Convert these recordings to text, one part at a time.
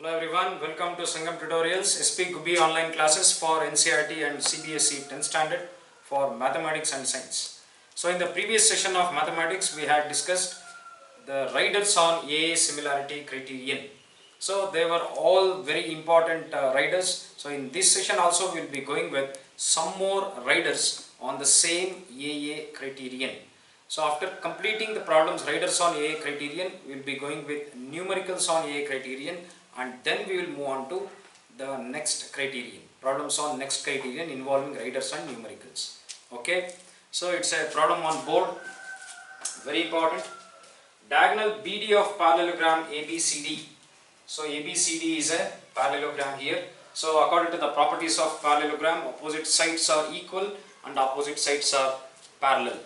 Hello everyone, welcome to Sangam Tutorials, SP Gubi online classes for NCERT and CBSE 10th standard for mathematics and science. So in the previous session of mathematics we had discussed the riders on AA similarity criterion. So they were all very important riders. So in this session also we will be going with some more riders on the same AA criterion. So after completing the problems riders on AA criterion, we will be going with numericals on AA criterion, and then we will move on to the next criterion, problems on next criterion involving riders and numericals. Okay, so it's a problem on board, very important. Diagonal BD of parallelogram ABCD. So ABCD is a parallelogram here. So according to the properties of parallelogram, opposite sides are equal and opposite sides are parallel,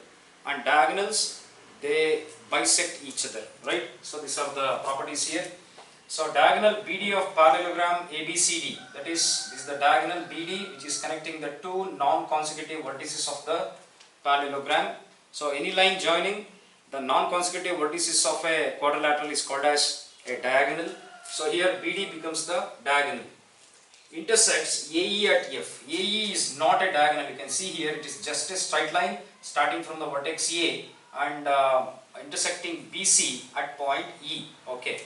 and diagonals, they bisect each other, right? So these are the properties here. So diagonal BD of parallelogram ABCD, that is, this is the diagonal BD which is connecting the two non-consecutive vertices of the parallelogram. So any line joining the non-consecutive vertices of a quadrilateral is called as a diagonal. So here BD becomes the diagonal. Intersects AE at F. AE is not a diagonal, you can see here it is just a straight line starting from the vertex A and intersecting BC at point E. Okay.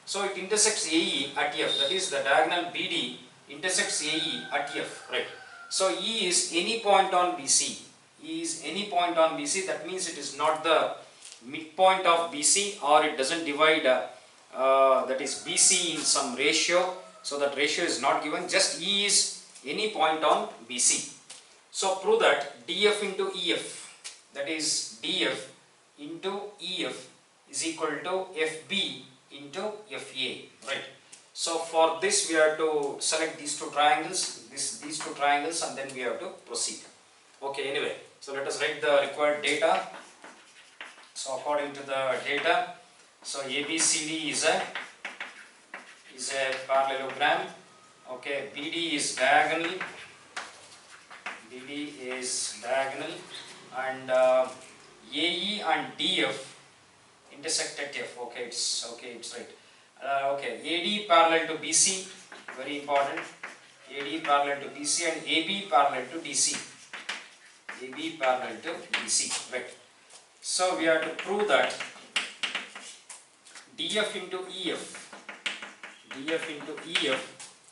So it intersects AE at F, that is the diagonal BD intersects AE at F, right. So E is any point on BC. E is any point on BC, that means it is not the midpoint of BC, or it doesn't divide that is BC in some ratio. So that ratio is not given, just E is any point on BC. So prove that DF into EF, that is DF into EF is equal to FB into FA, right. So for this we have to select these two triangles, these two triangles, and then we have to proceed. Okay, anyway, so let us write the required data. So according to the data, so ABCD is a parallelogram. Okay, BD is diagonal. And AE and DF intersect at F. Okay, it's right. Okay, AD parallel to BC, very important. AD parallel to BC and AB parallel to DC. AB parallel to DC, right. So we have to prove that DF into EF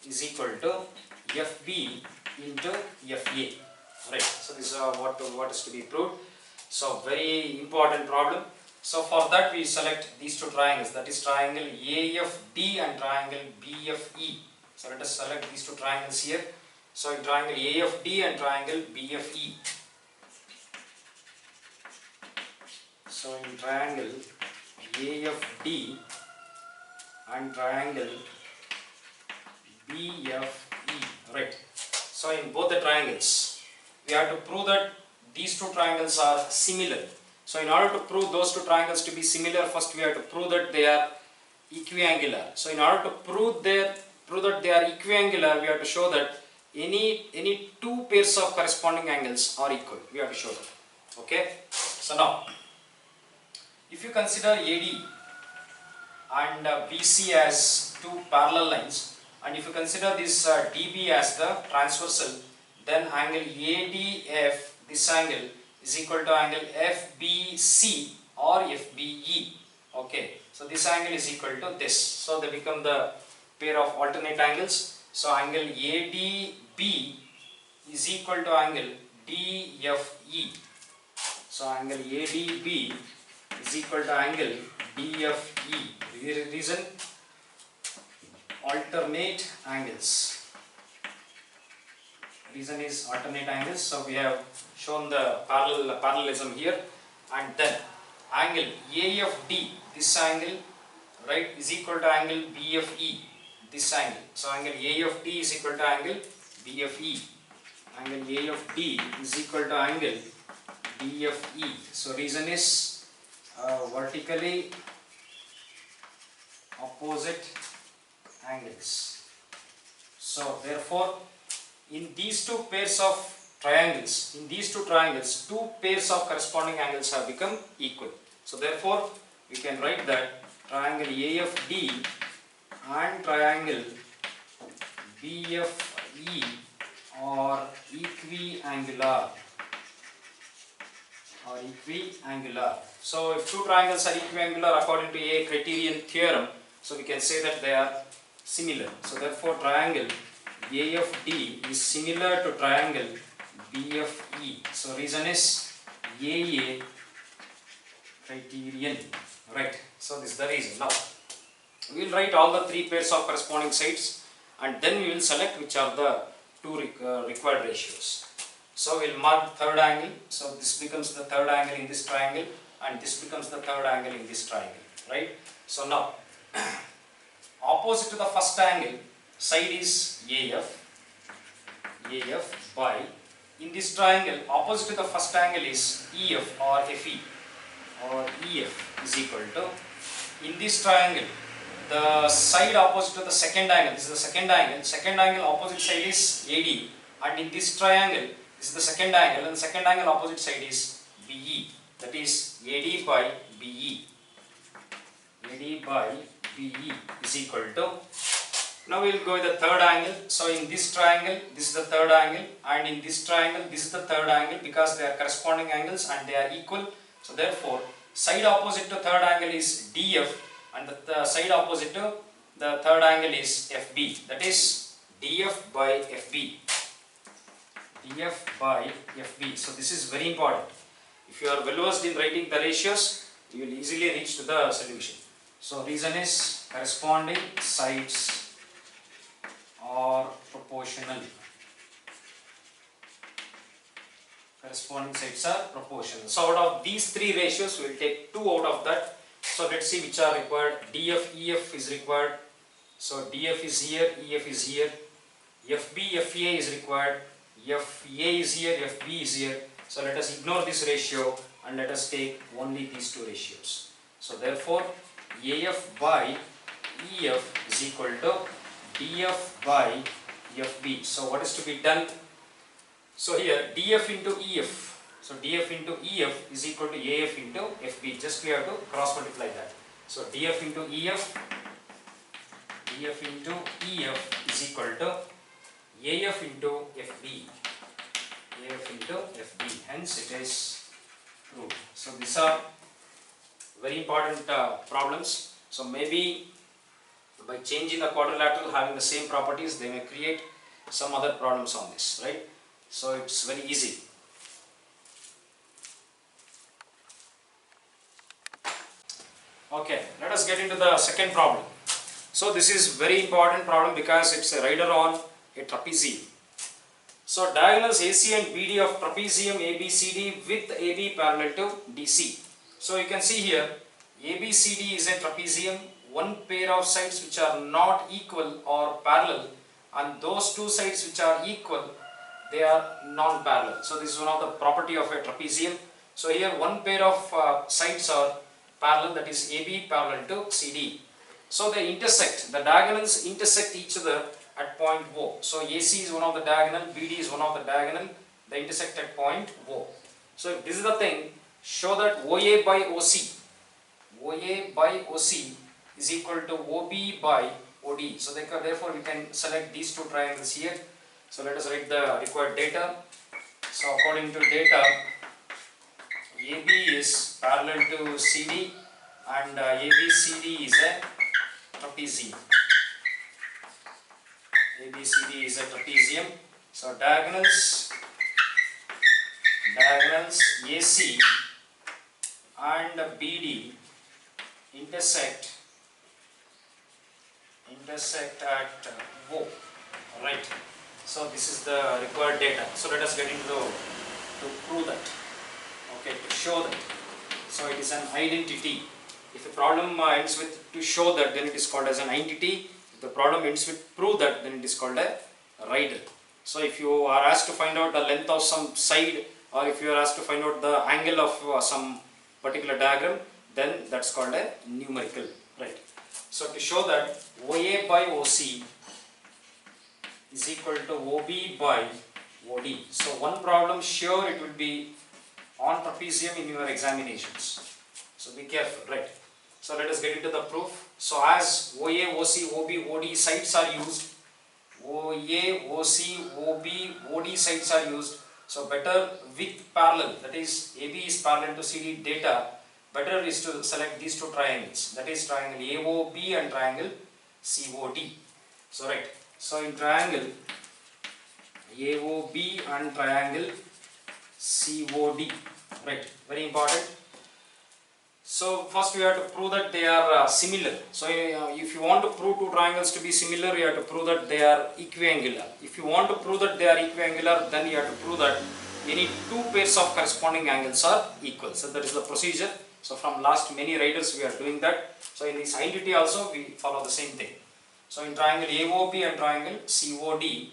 is equal to FB into FA, right. So this is what is to be proved. So very important problem. So for that we select these two triangles, that is triangle AFD and triangle BFE. So let us select these two triangles here. So in triangle AFD and triangle BFE. So in triangle AFD and triangle BFE, right. So in both the triangles we have to prove that these two triangles are similar. So in order to prove those two triangles to be similar, first we have to prove that they are equiangular. So in order to prove that they are equiangular, we have to show that any two pairs of corresponding angles are equal. We have to show that. Okay. So now, if you consider AD and BC as two parallel lines, and if you consider this DB as the transversal, then angle ADF, this angle, is equal to angle FBC or FBE. Okay, so this angle is equal to this. So they become the pair of alternate angles. So angle ADB is equal to angle DFE. So angle ADB is equal to angle DFE. Reason, alternate angles. Reason is alternate angles. So we have shown the parallelism here, and then angle AFD, this angle, right, is equal to angle BFE, this angle. So angle AFD is equal to angle BFE. Angle AFD is equal to angle BFE. So reason is vertically opposite angles. So therefore, in these two pairs of triangles, two pairs of corresponding angles have become equal. So therefore, we can write that triangle AFD and triangle BFE are equiangular. So if two triangles are equiangular according to a criterion theorem, so we can say that they are similar. So therefore triangle AFD is similar to triangle BFE. So reason is AA criterion, right? So this is the reason. Now we will write all the three pairs of corresponding sides and then we will select which are the two required ratios. So we will mark third angle. So this becomes the third angle in this triangle and this becomes the third angle in this triangle, right? So now opposite to the first angle side is AF by, in this triangle opposite to the first angle is EF or FE or EF is equal to, in this triangle the side opposite to the second angle, this is the second angle opposite side is AD, and in this triangle this is the second angle and the second angle opposite side is BE, that is AD by BE. AD by BE is equal to, now we will go with the third angle. So in this triangle this is the third angle and in this triangle this is the third angle because they are corresponding angles and they are equal. So therefore side opposite to third angle is DF and the side opposite to the third angle is FB, that is DF by FB. DF by FB. So this is very important. If you are well versed in writing the ratios, you will easily reach to the solution. So reason is corresponding sides are proportional. Corresponding sides are proportional. So out of these three ratios, we will take two out of that. So let's see which are required. DF, EF is required. So DF is here, EF is here. FB, FA is required. FA is here, FB is here. So let us ignore this ratio and let us take only these two ratios. So therefore AF by EF is equal to DF by FB. So what is to be done? So here DF into EF. So DF into EF is equal to AF into FB. Just we have to cross multiply that. So DF into EF is equal to AF into FB. AF into FB. Hence it is proved. So these are very important problems. So maybe by changing the quadrilateral having the same properties, they may create some other problems on this, right? So it's very easy. Okay, let us get into the second problem. So this is very important problem because it's a rider on a trapezium. So diagonals AC and BD of trapezium ABCD with AB parallel to DC. So you can see here ABCD is a trapezium, one pair of sides which are not equal or parallel, and those two sides which are equal, they are non-parallel. So this is one of the property of a trapezium. So here one pair of sides are parallel, that is AB parallel to CD. So they intersect, the diagonals intersect each other at point O. So AC is one of the diagonal, BD is one of the diagonal, they intersect at point O. So if this is the thing, show that OA by OC is equal to OB by OD. So therefore we can select these two triangles here. So let us write the required data. So according to data, AB is parallel to CD and ABCD is a trapezium. ABCD is a trapezium. So diagonals AC and BD intersect at O, right? So this is the required data. So let us get into to prove that, okay, to show that. So it is an identity. If the problem ends with to show that, then it is called as an entity. If the problem ends with prove that, then it is called a rider. So if you are asked to find out the length of some side, or if you are asked to find out the angle of some particular diagram, then that's called a numerical, right? So to show that OA by OC is equal to OB by OD. So one problem, sure it will be on trapezium in your examinations. So be careful, right? So let us get into the proof. So as OA, OC, OB, OD sites are used, OA, OC, OB, OD sites are used. So better with parallel, that is AB is parallel to CD data, better is to select these two triangles, that is triangle AOB and triangle COD. So right, so in triangle AOB and triangle COD, right, very important. So first we have to prove that they are similar. So if you want to prove two triangles to be similar, you have to prove that they are equiangular. If you want to prove that they are equiangular, then you have to prove that any two pairs of corresponding angles are equal. So that is the procedure. So from last many riders we are doing that. So in this identity also we follow the same thing. So in triangle AOB and triangle COD,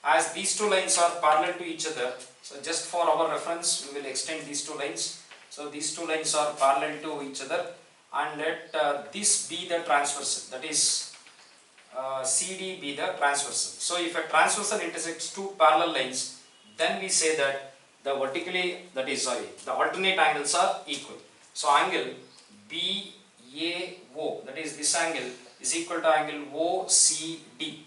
as these two lines are parallel to each other, so just for our reference we will extend these two lines. So these two lines are parallel to each other, and let this be the transversal, that is CD be the transversal. So if a transversal intersects two parallel lines, then we say that the the alternate angles are equal. So angle BAO, that is this angle, is equal to angle OCD,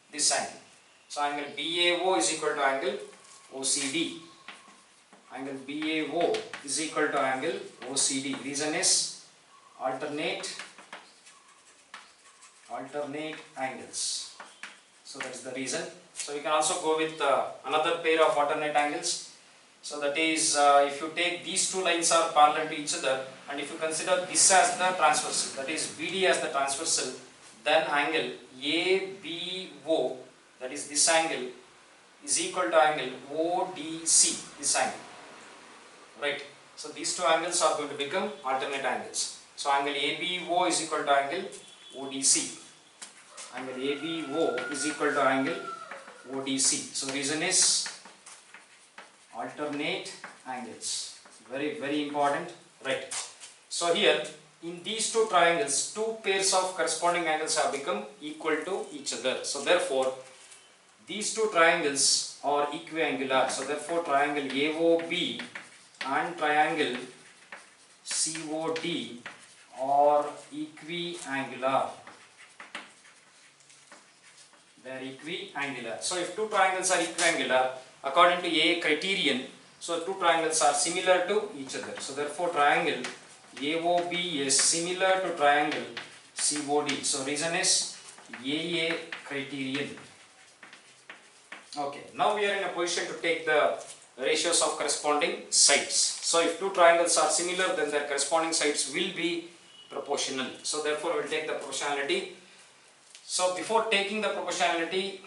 this angle. So angle BAO is equal to angle OCD. Angle BAO is equal to angle OCD. Reason is alternate angles. So that is the reason. So we can also go with another pair of alternate angles. So that is if you take these two lines are parallel to each other, and if you consider this as the transversal, that is BD as the transversal, then angle ABO, that is this angle, is equal to angle ODC, this angle. Right. So these two angles are going to become alternate angles. So angle ABO is equal to angle ODC. Angle ABO is equal to angle ODC. So reason is alternate angles. Very important. Right. So here in these two triangles, two pairs of corresponding angles have become equal to each other. So therefore these two triangles are equiangular. So therefore triangle AOB and triangle COD are equiangular. They are equiangular. So if two triangles are equiangular, according to A criterion, so two triangles are similar to each other. So therefore triangle AOB is similar to triangle COD. So reason is AA criterion. Okay, now we are in a position to take the ratios of corresponding sides. So if two triangles are similar, then their corresponding sides will be proportional. So therefore we will take the proportionality. So before taking the proportionality,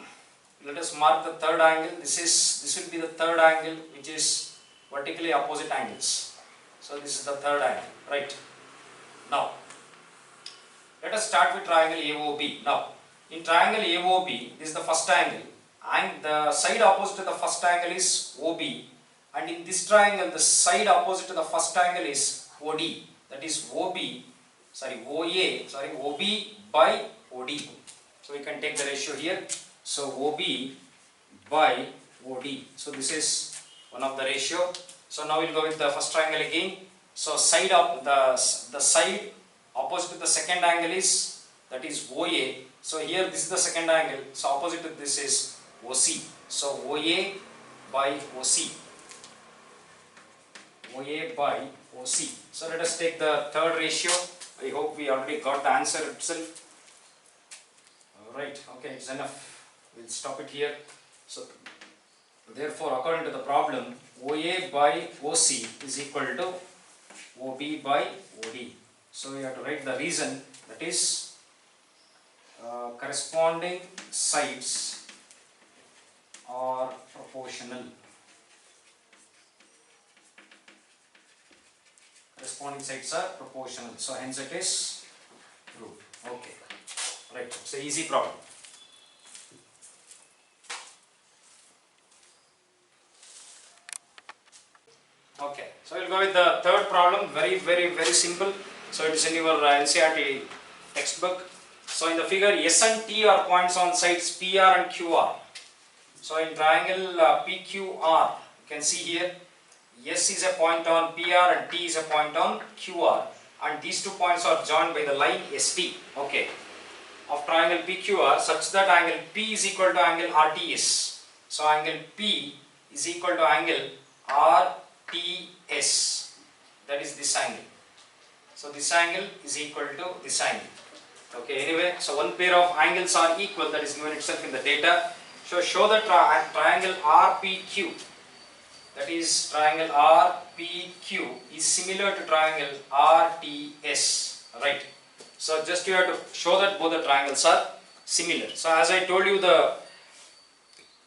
let us mark the third angle. This will be the third angle, which is vertically opposite angles. So this is the third angle, right? Now let us start with triangle AOB. Now in triangle AOB, this is the first angle, and the side opposite to the first angle is OB, and in this triangle the side opposite to the first angle is OD, that is OA by OD. So we can take the ratio here. So OB by OD. So this is one of the ratio. So now we'll go with the first triangle again. So side of the side opposite to the second angle is, that is OA. So here this is the second angle. So opposite to this is OC. So OA by OC. OA by OC. So let us take the third ratio. I hope we already got the answer itself. Alright, okay, it's enough. We'll stop it here. So therefore according to the problem, OA by OC is equal to OB by OD. So we have to write the reason, that is corresponding sides are proportional. Corresponding sides are proportional. So hence it is proved. Okay. Right. It's an easy problem. Okay. So we'll go with the third problem. Very simple. So it is in your NCERT textbook. So in the figure, S and T are points on sides PR and QR. So in triangle PQR, you can see here, S is a point on PR and T is a point on QR. and these 2 points are joined by the line ST, okay, of triangle PQR, such that angle P is equal to angle RTS. So angle P is equal to angle RTS, that is this angle. So this angle is equal to this angle. Okay, anyway, so one pair of angles are equal, that is given itself in the data. So show the triangle RPQ, that is triangle RPQ is similar to triangle RTS, right? So just you have to show that both the triangles are similar. So as I told you, the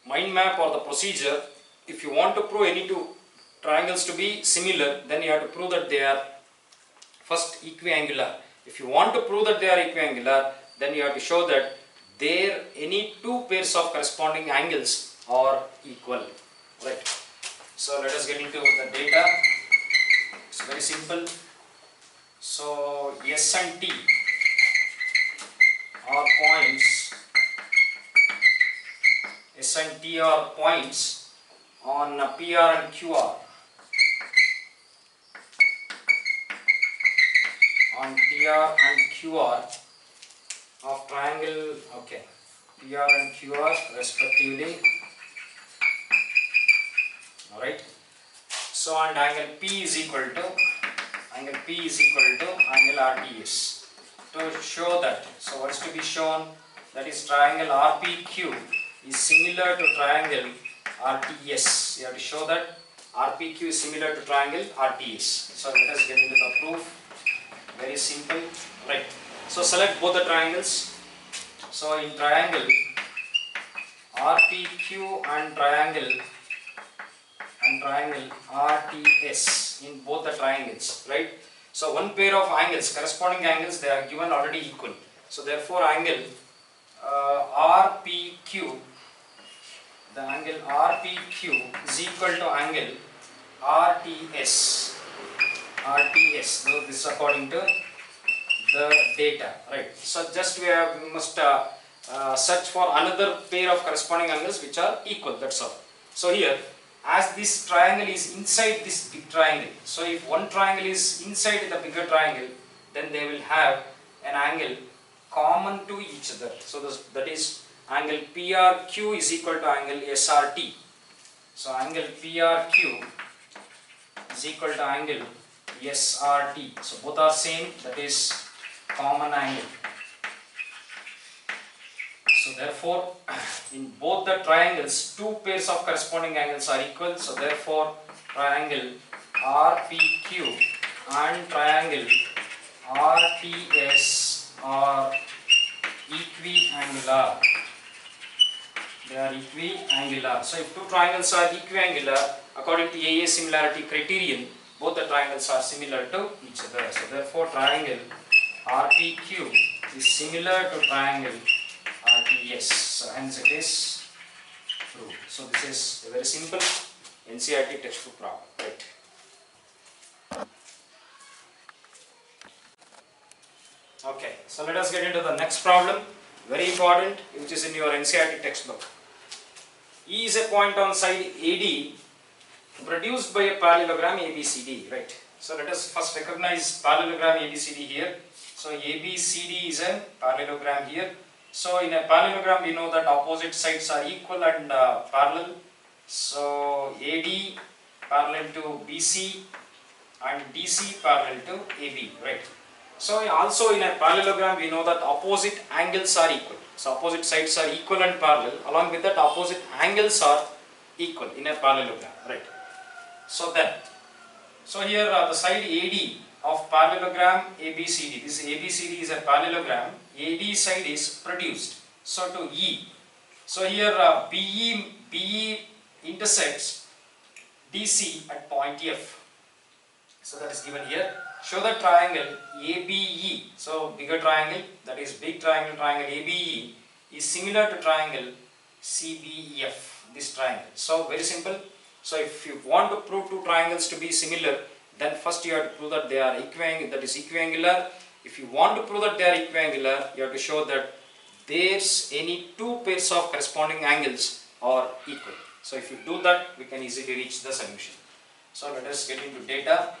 mind map or the procedure, if you want to prove any two triangles to be similar, then you have to prove that they are first equiangular. If you want to prove that they are equiangular, then you have to show that there any two pairs of corresponding angles are equal, right? So let us get into the data. It's very simple. So S and T are points. S and T are points on PR and QR. On PR and QR of triangle, okay, PR and QR respectively. Alright. So and angle P is equal to angle RTS. To show that, so what is to be shown, that is triangle RPQ is similar to triangle RTS. You have to show that RPQ is similar to triangle RTS. So let us get into the proof. Very simple, right? So select both the triangles. So in triangle RPQ and triangle RTS, in both the triangles, right? So one pair of angles, corresponding angles, they are given already equal. So therefore angle RPQ, the angle RPQ is equal to angle RTS. So this is according to the data, right? So just we must search for another pair of corresponding angles which are equal, that's all. So here, as this triangle is inside this big triangle, so if one triangle is inside the bigger triangle, then they will have an angle common to each other. So that is angle PRQ is equal to angle SRT. So angle PRQ is equal to angle SRT. So both are same, that is common angle. So therefore, in both the triangles, two pairs of corresponding angles are equal. So therefore, triangle RPQ and triangle RTS are equiangular. They are equiangular. So if two triangles are equiangular, according to AA similarity criterion, both the triangles are similar to each other. So therefore, triangle RPQ is similar to triangle RTS. So hence it is proved. So this is a very simple NCERT textbook problem, right? Okay, so let us get into the next problem, very important, which is in your NCERT textbook. E is a point on side AD produced by a parallelogram ABCD, right? So let us first recognize parallelogram ABCD here. So ABCD is a parallelogram here. So in a parallelogram we know that opposite sides are equal and parallel. So AD parallel to BC and DC parallel to AB, right? So also in a parallelogram we know that opposite angles are equal. So opposite sides are equal and parallel. Along with that, opposite angles are equal in a parallelogram, right? So here the side AD of parallelogram ABCD. This ABCD is a parallelogram. AD side is produced. So to E. So here BE intersects DC at point F. So that is given here. Show the triangle ABE. So bigger triangle, that is big triangle ABE is similar to triangle CBEF. This triangle. So very simple. So if you want to prove two triangles to be similar, then first you have to prove that they are equiangular. If you want to prove that they are equiangular, you have to show that there's any two pairs of corresponding angles are equal. So if you do that, we can easily reach the solution. So let us get into data.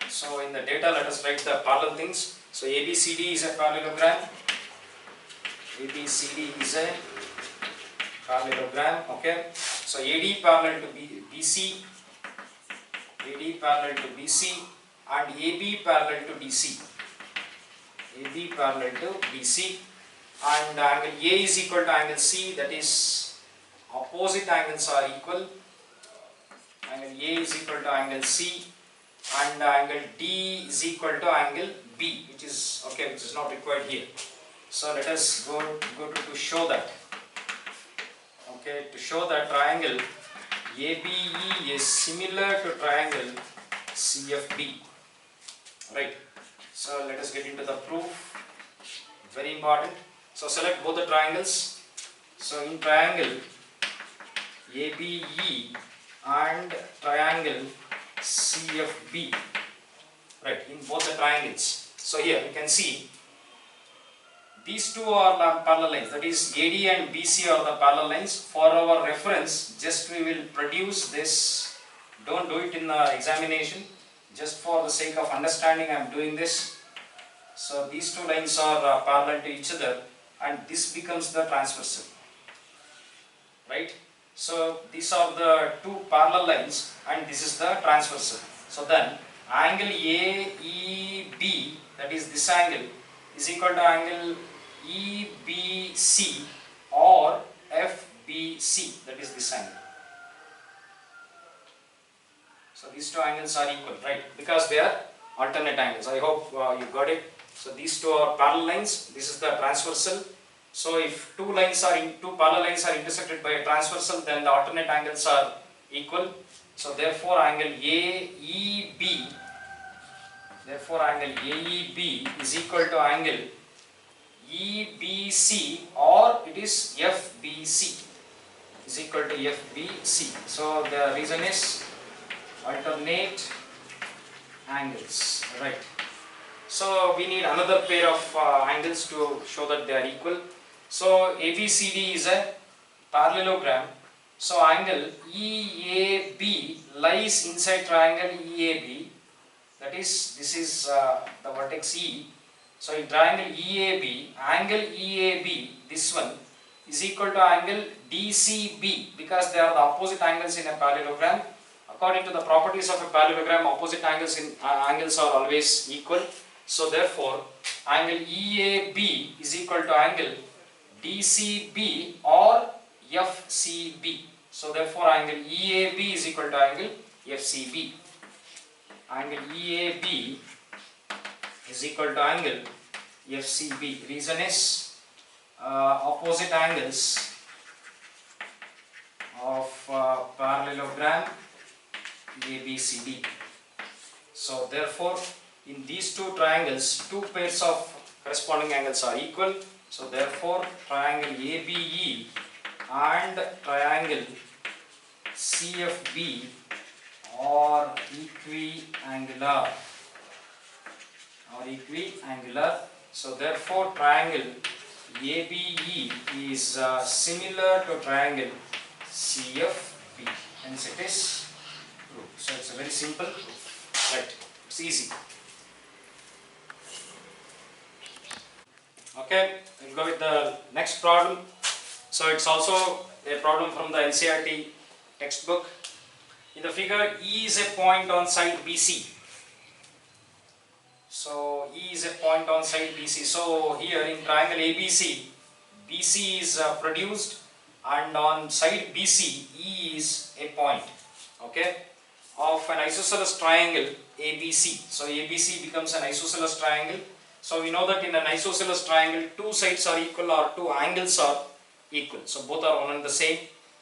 So in the data, let us write the parallel things. So ABCD is a parallelogram. ABCD is a parallelogram. Okay. So AD parallel to BC, AD parallel to BC, and AB parallel to DC. AB parallel to BC, and angle A is equal to angle C. That is, opposite angles are equal. Angle A is equal to angle C, and angle D is equal to angle B, which is okay, which is not required here. So let us go to show that. Okay, to show that triangle ABE is similar to triangle CFB. Right. So let us get into the proof. Very important. So select both the triangles. So in triangle ABE and triangle CFB, right, in both the triangles. So here you can see these two are parallel lines, that is AD and BC are the parallel lines. For our reference, just we will produce this. Don't do it in the examination, just for the sake of understanding I am doing this. So these two lines are parallel to each other, and this becomes the transversal, right? So these are the two parallel lines, and this is the transversal. So then angle AEB, that is this angle, is equal to angle EBC or FBC, that is this angle. So these two angles are equal, right? Because they are alternate angles. I hope you got it. So these two are parallel lines. This is the transversal. So if two parallel lines are intersected by a transversal, then the alternate angles are equal. So therefore angle AEB, is equal to angle EBC, or it is FBC, is equal to FBC. So the reason is alternate angles, right? So we need another pair of angles to show that they are equal. So ABCD is a parallelogram. So angle EAB lies inside triangle EAB. That is, this is the vertex E. So in triangle EAB, angle EAB, this one, is equal to angle DCB, because they are the opposite angles in a parallelogram. According to the properties of a parallelogram, opposite angles are always equal. So therefore, angle EAB is equal to angle DCB or FCB. So therefore, angle EAB is equal to angle FCB. Angle EAB is equal to angle FCB. Reason is opposite angles of parallelogram ABCD. So therefore, in these two triangles, two pairs of corresponding angles are equal. So therefore, triangle ABE and triangle CFB are equiangular. So therefore, triangle ABE is similar to triangle CFB. Hence it is proved. So it's a very simple proof. Right? It's easy. Okay, we'll go with the next problem. So it's also a problem from the NCERT textbook. In the figure, E is a point on side BC. So E is a point on side BC. So here in triangle ABC, BC is produced, and on side BC, E is a point, okay, of an isosceles triangle ABC. So ABC becomes an isosceles triangle. So we know that in an isosceles triangle, two sides are equal or two angles are equal. So both are one and the same.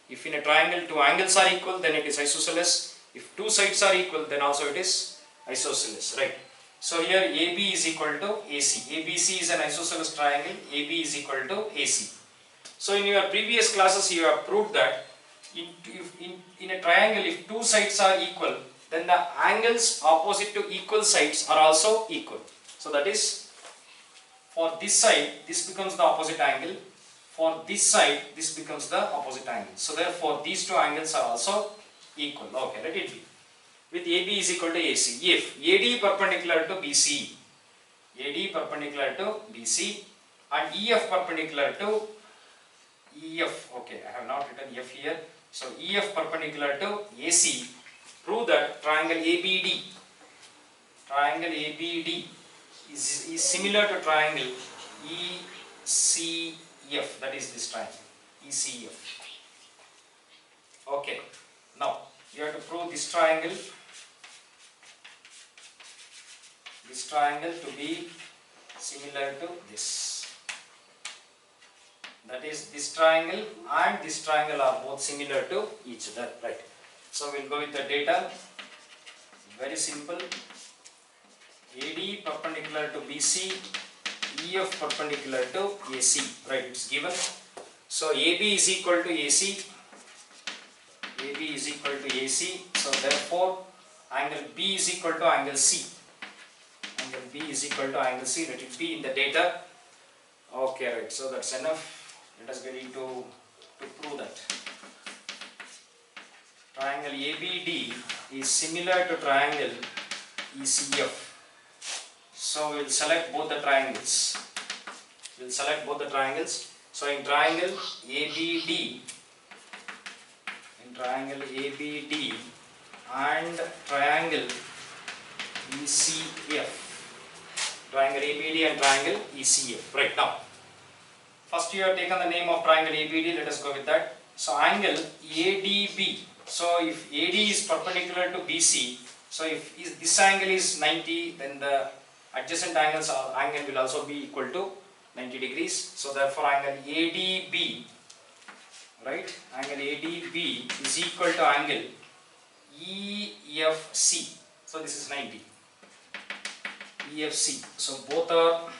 If in a triangle two angles are equal, then it is isosceles. If two sides are equal, then also it is isosceles, right? So here AB is equal to AC. ABC is an isosceles triangle. AB is equal to AC. So in your previous classes, you have proved that in a triangle, if two sides are equal, then the angles opposite to equal sides are also equal. So that is, for this side, this becomes the opposite angle. For this side, this becomes the opposite angle. So therefore, these two angles are also equal. Okay, let it be. with AB is equal to AC. If AD perpendicular to BC, AD perpendicular to BC and EF perpendicular to EF, okay, I have not written F here, so EF perpendicular to AC, prove that triangle ABD is similar to triangle ECF, that is this triangle, ECF. Okay, now you have to prove this triangle to be similar to this. That is, this triangle and this triangle are both similar to each other, right? So we'll go with the data. Very simple. AD perpendicular to BC, EF perpendicular to AC, right? It's given. So AB is equal to AC. AB is equal to AC. So therefore, angle B is equal to angle C. Angle B is equal to angle C. Let it be in the data. Okay, right. So that's enough. Let us get into to prove that. Triangle ABD is similar to triangle ECF. So we will select both the triangles. So in triangle ABD, and triangle ECF, triangle ABD and triangle ECF. Right, now, first you have taken the name of triangle ABD. Let us go with that. So angle ADB. So if AD is perpendicular to BC, so if this angle is 90, then the adjacent angle will also be equal to 90 degrees. So therefore angle ADB, right? Angle ADB is equal to angle EFC. So this is 90. EFC. So both are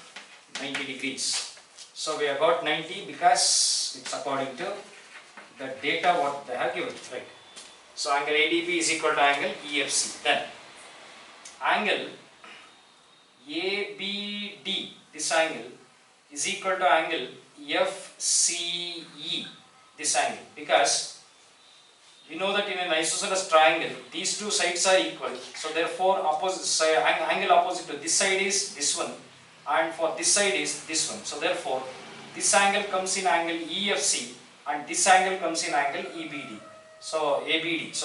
90 degrees. So we have got 90 because it's according to the data what they have given, right? So angle ADB is equal to angle EFC. Then angle ABD, this angle, is equal to angle FCE, this angle, because we know that in an isosceles triangle these two sides are equal, so therefore angle opposite to this side is this one and for this side is this one, so therefore this angle comes in angle EFC and this angle comes in angle ABD, so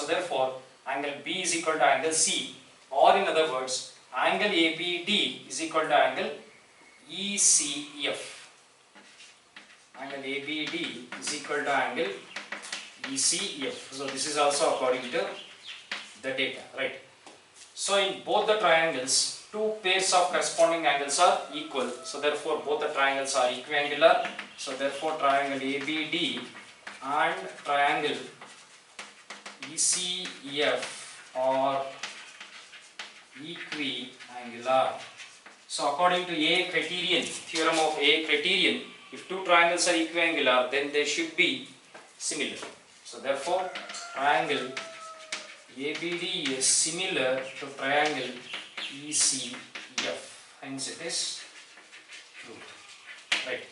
therefore angle B is equal to angle C, or in other words angle ABD is equal to angle ECF. Angle ABD is equal to angle ECF. So this is also according to the data, right? So in both the triangles, two pairs of corresponding angles are equal. So therefore both the triangles are equiangular. So therefore triangle ABD and triangle ECF are equiangular. So according to A criterion, theorem of A criterion, if two triangles are equiangular, then they should be similar. So therefore triangle ABD is similar to triangle ECF, hence it is proved, right?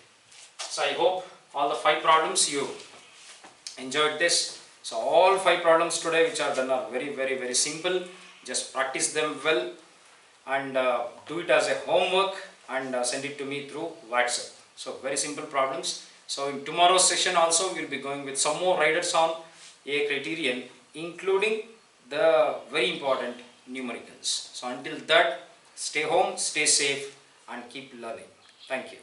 So I hope all the 5 problems you enjoyed this. So all 5 problems today which are done are very simple. Just practice them well and do it as a homework and send it to me through WhatsApp. So very simple problems. So in tomorrow's session also we will be going with some more riders on A criterion, including the very important numericals. So until that, stay home, stay safe and keep learning. Thank you.